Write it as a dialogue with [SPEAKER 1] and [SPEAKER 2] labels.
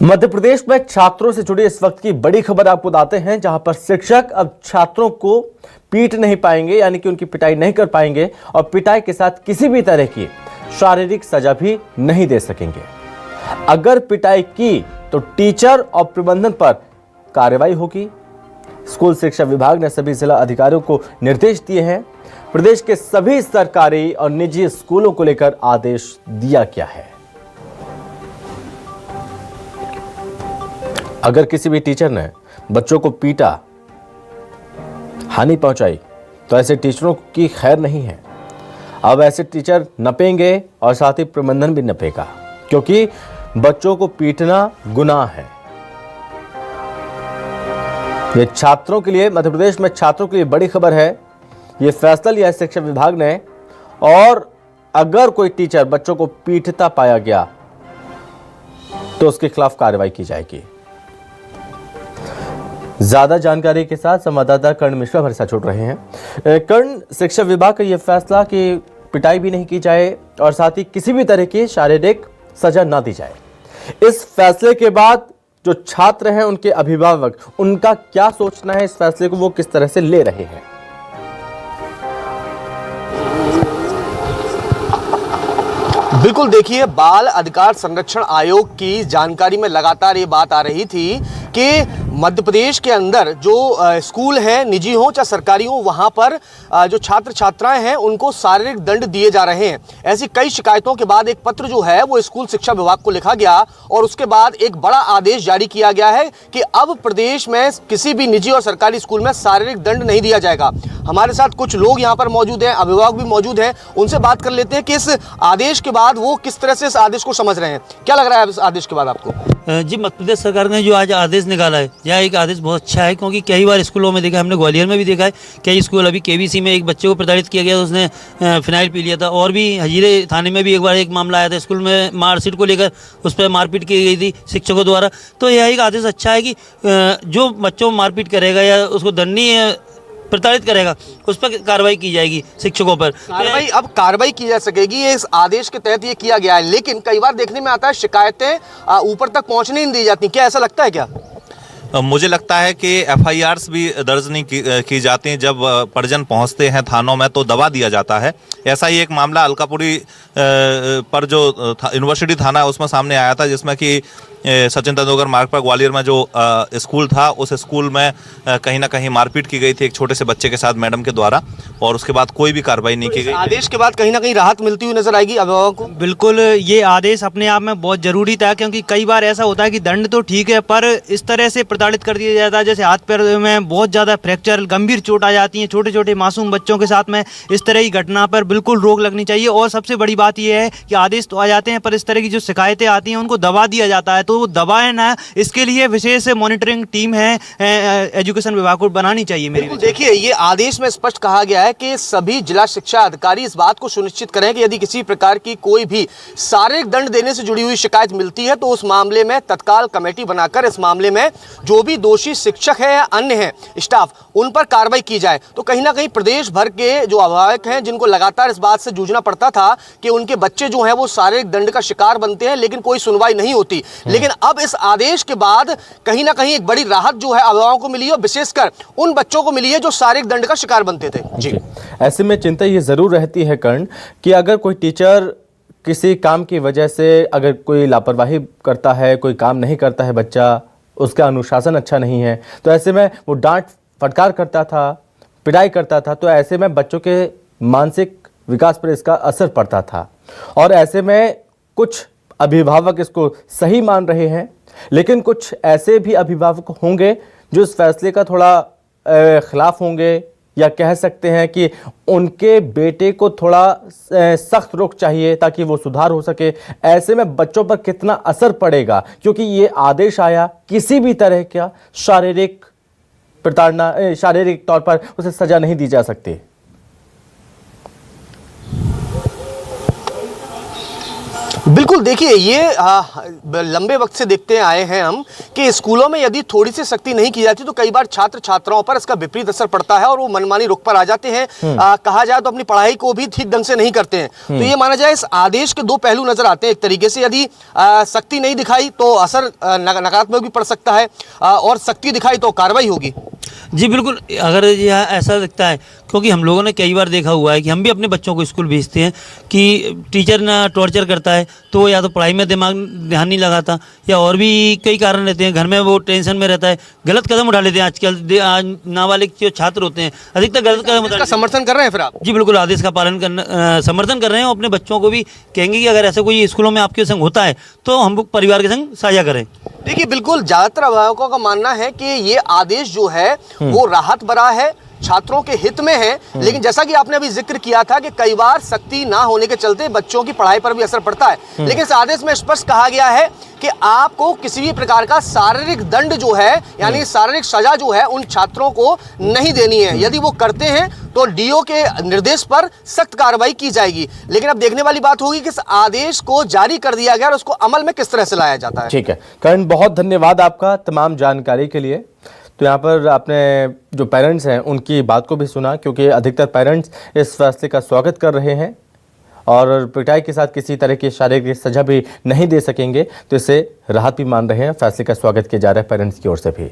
[SPEAKER 1] मध्य प्रदेश में छात्रों से जुड़ी इस वक्त की बड़ी खबर आपको बताते हैं, जहां पर शिक्षक अब छात्रों को पीट नहीं पाएंगे, यानी कि उनकी पिटाई नहीं कर पाएंगे और पिटाई के साथ किसी भी तरह की शारीरिक सजा भी नहीं दे सकेंगे। अगर पिटाई की तो टीचर और प्रबंधन पर कार्रवाई होगी। स्कूल शिक्षा विभाग ने सभी जिला अधिकारियों को निर्देश दिए हैं। प्रदेश के सभी सरकारी और निजी स्कूलों को लेकर आदेश दिया गया है। अगर किसी भी टीचर ने बच्चों को पीटा, हानि पहुंचाई, तो ऐसे टीचरों की खैर नहीं है। अब ऐसे टीचर नपेंगे और साथ ही प्रबंधन भी नपेगा, क्योंकि बच्चों को पीटना गुनाह है। ये छात्रों के लिए, मध्य प्रदेश में छात्रों के लिए बड़ी खबर है। ये फैसला लिया है शिक्षा विभाग ने, और अगर कोई टीचर बच्चों को पीटता पाया गया तो उसके खिलाफ कार्रवाई की जाएगी। ज्यादा जानकारी के साथ संवाददाता कर्ण मिश्रा हमारे साथ जुड़ रहे हैं। कर्ण, शिक्षा विभाग का यह फैसला कि पिटाई भी नहीं की जाए और साथ ही किसी भी तरह की शारीरिक सजा ना दी जाए, इस फैसले के बाद जो छात्र हैं, उनके अभिभावक, उनका क्या सोचना है, इस फैसले को वो किस तरह से ले रहे हैं?
[SPEAKER 2] बिल्कुल, देखिए, बाल अधिकार संरक्षण आयोग की जानकारी में लगातार ये बात आ रही थी कि मध्य प्रदेश के अंदर जो स्कूल हैं, निजी हों चाहे सरकारी हों, वहाँ पर जो छात्र छात्राएं हैं उनको शारीरिक दंड दिए जा रहे हैं। ऐसी कई शिकायतों के बाद एक पत्र जो है वो स्कूल शिक्षा विभाग को लिखा गया और उसके बाद एक बड़ा आदेश जारी किया गया है कि अब प्रदेश में किसी भी निजी और सरकारी स्कूल में शारीरिक दंड नहीं दिया जाएगा। हमारे साथ कुछ लोग यहाँ पर मौजूद हैं, अभिभावक भी मौजूद हैं, उनसे बात कर लेते हैं कि इस आदेश के बाद वो किस तरह से इस आदेश को समझ रहे हैं। क्या लग रहा है इस आदेश के बाद आपको?
[SPEAKER 3] जी, मध्य प्रदेश सरकार ने जो आज आदेश निकाला है, यह एक आदेश बहुत अच्छा है, क्योंकि कई बार स्कूलों में देखा, हमने ग्वालियर में भी देखा है, कई स्कूल, अभी केवीसी में एक बच्चे को प्रताड़ित किया गया, उसने फिनाइल पी लिया था, और भी हजीरे थाने में भी एक बार एक मामला आया था, स्कूल में मार्कशीट को लेकर उस पर मारपीट की गई थी शिक्षकों द्वारा। तो यह एक आदेश अच्छा है कि जो बच्चों को मारपीट करेगा या उसको दंडनीय प्रताड़ित करेगा, उस पर कार्रवाई की जाएगी शिक्षकों पर।
[SPEAKER 2] कार्रवाई की जा सकेगी, ये इस आदेश के तहत ये किया गया है। लेकिन कई बार देखने में आता है शिकायतें ऊपर तक पहुंचने नहीं दी जाती। क्या ऐसा लगता है क्या?
[SPEAKER 4] मुझे लगता है कि एफआईआर्स भी दर्ज नहीं की जाती हैं। जब परिजन पहुंचते हैं थानों में तो दबा दिया जाता है। ऐसा ही एक मामला अलकापुरी पर जो यूनिवर्सिटी थाना है उसमें सामने आया था, जिसमें कि सचिन तेंदुलकर मार्ग पर ग्वालियर में जो स्कूल था, उस स्कूल में कहीं ना कहीं मारपीट की गई थी एक छोटे से बच्चे के साथ मैडम के द्वारा, और उसके बाद कोई भी कार्रवाई नहीं की गई।
[SPEAKER 2] आदेश के बाद कहीं ना कहीं राहत मिलती हुई नजर आएगी अभिभावक को।
[SPEAKER 3] बिल्कुल, ये आदेश अपने आप में बहुत जरूरी था, क्योंकि कई बार ऐसा होता है कि दंड तो ठीक है, पर इस तरह से प्रताड़ित कर दिया जाता है, जैसे हाथ पैर में बहुत ज़्यादा फ्रैक्चर, गंभीर चोट आ जाती है छोटे छोटे मासूम बच्चों के साथ में। इस तरह की घटना पर बिल्कुल रोक लगनी चाहिए। और सबसे बड़ी बात यह है कि आदेश तो आ जाते हैं, पर इस तरह की जो शिकायतें आती हैं उनको दबा दिया जाता है, तो वो दबाए ना, इसके लिए विशेष मॉनिटरिंग टीम है एजुकेशन विभाग को बनानी चाहिए। मेरी
[SPEAKER 2] देखिए, ये आदेश में स्पष्ट कहा गया है कि सभी जिला शिक्षा अधिकारी इस बात को सुनिश्चित करें कि यदि किसी प्रकार की कोई भी शारीरिक दंड देने से जुड़ी हुई शिकायत मिलती है तो उस मामले में तत्काल कमेटी बनाकर इस मामले में जो भी दोषी शिक्षक है या अन्य है स्टाफ, उन पर कार्रवाई की जाए। तो कहीं ना कहीं प्रदेश भर के जो अभिभावक हैं, जिनको लगातार इस बात से जूझना पड़ता था कि उनके बच्चे जो हैं वो शारीरिक दंड का शिकार बनते हैं लेकिन कोई सुनवाई नहीं होती, लेकिन अब इस आदेश के बाद कहीं ना कहीं एक बड़ी राहत जो है अभिभावकों को मिली है, विशेषकर उन बच्चों को मिली है जो शारीरिक दंड का शिकार बनते थे। जी,
[SPEAKER 1] ऐसे में चिंता ये जरूर रहती है कर्ण, कि अगर कोई टीचर किसी काम की वजह से अगर कोई लापरवाही करता है, कोई काम नहीं करता है, बच्चा, उसका अनुशासन अच्छा नहीं है, तो ऐसे में वो डांट फटकार करता था, पिटाई करता था, तो ऐसे में बच्चों के मानसिक विकास पर इसका असर पड़ता था। और ऐसे में कुछ अभिभावक इसको सही मान रहे हैं, लेकिन कुछ ऐसे भी अभिभावक होंगे जो इस फैसले का थोड़ा खिलाफ होंगे, या कह सकते हैं कि उनके बेटे को थोड़ा सख्त रुख चाहिए ताकि वो सुधार हो सके। ऐसे में बच्चों पर कितना असर पड़ेगा, क्योंकि ये आदेश आया, किसी भी तरह का शारीरिक प्रताड़ना, शारीरिक तौर पर उसे सजा नहीं दी जा सकती।
[SPEAKER 2] बिल्कुल। देखिए ये लंबे वक्त से देखते आए हैं हम कि स्कूलों में यदि थोड़ी सी सख्ती नहीं की जाती तो कई बार छात्र छात्राओं पर इसका विपरीत असर पड़ता है और वो मनमानी रुख पर आ जाते हैं। कहा जाए तो अपनी पढ़ाई को भी ठीक ढंग से नहीं करते हैं। तो ये माना जाए इस आदेश के दो पहलू नजर आते हैं। एक तरीके से यदि सख्ती नहीं दिखाई तो असर नकारात्मक भी पड़ सकता है और सख्ती दिखाई तो कार्रवाई होगी।
[SPEAKER 3] जी बिल्कुल, अगर यह ऐसा लगता है, क्योंकि हम लोगों ने कई बार देखा हुआ है कि हम भी अपने बच्चों को स्कूल भेजते हैं कि टीचर ना टॉर्चर करता है तो वो या तो पढ़ाई में ध्यान नहीं लगाता या और भी कई कारण रहते हैं, घर में वो टेंशन में रहता है, गलत कदम उठा लेते हैं। आजकल नाबालिग जो छात्र होते हैं अधिकतर गलत कदम उठा लेते हैं।
[SPEAKER 2] समर्थन कर रहे हैं फिर आप?
[SPEAKER 3] जी बिल्कुल, आदेश का पालन करना समर्थन कर रहे हैं। अपने बच्चों को भी कहेंगे कि अगर ऐसा कोई स्कूलों में आपके संग होता है तो हम परिवार के संग साझा करें।
[SPEAKER 2] देखिए बिल्कुल, ज्यादातर अभिभावकों का मानना है कि ये आदेश जो है वो राहत भरा है, छात्रों के हित में है। लेकिन जैसा कि आपने अभी जिक्र किया था कि कई बार सख्ती ना होने के चलते बच्चों की पढ़ाई पर भी असर पड़ता है। लेकिन इस आदेश में स्पष्ट कहा गया है कि आपको किसी भी प्रकार का शारीरिक दंड जो है यानी शारीरिक सजा जो है उन छात्रों को नहीं देनी है। यदि वो करते हैं तो डीओ के निर्देश पर सख्त कार्रवाई की जाएगी। लेकिन अब देखने वाली बात होगी कि इस आदेश को जारी कर दिया गया और उसको अमल में किस तरह से लाया जाता है।
[SPEAKER 1] ठीक है करण, बहुत धन्यवाद आपका तमाम जानकारी के लिए। तो यहाँ पर आपने जो पेरेंट्स हैं उनकी बात को भी सुना, क्योंकि अधिकतर पेरेंट्स इस फैसले का स्वागत कर रहे हैं और पिटाई के साथ किसी तरह की शारीरिक सजा भी नहीं दे सकेंगे, तो इससे राहत भी मान रहे हैं। फैसले का स्वागत किया जा रहा है पेरेंट्स की ओर से भी।